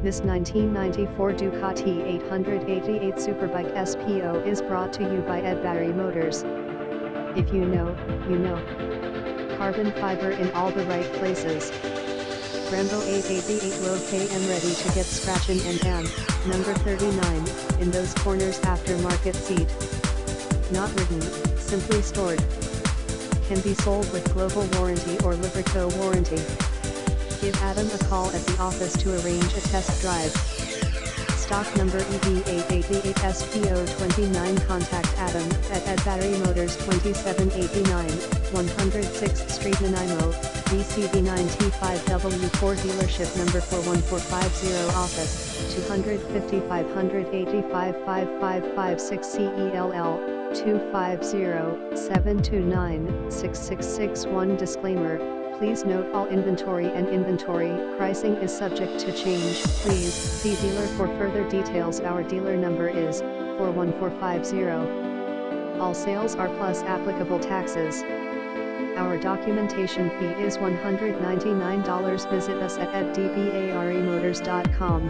This 1994 Ducati 888 Superbike SPO is brought to you by Eddbarry Motors. If you know, you know. Carbon fiber in all the right places. Brembo 888 low km ready to get scratchin' and number 39, in those corners aftermarket seat. Not ridden, simply stored. Can be sold with global warranty or Lubrico warranty. Give Adam a call at the office to arrange a test drive. Stock number ED888SPO29. Contact Adam at Eddbarry Motors 2789, 106th Street, Nanaimo, BCB9T5W4. Dealership number 41450. Office 250 585 5556 CELL 250-729-6661. Disclaimer: please note all inventory and inventory pricing is subject to change. Please see dealer for further details. Our dealer number is 41450. All sales are plus applicable taxes. Our documentation fee is $199. Visit us at eddbarrymotors.com.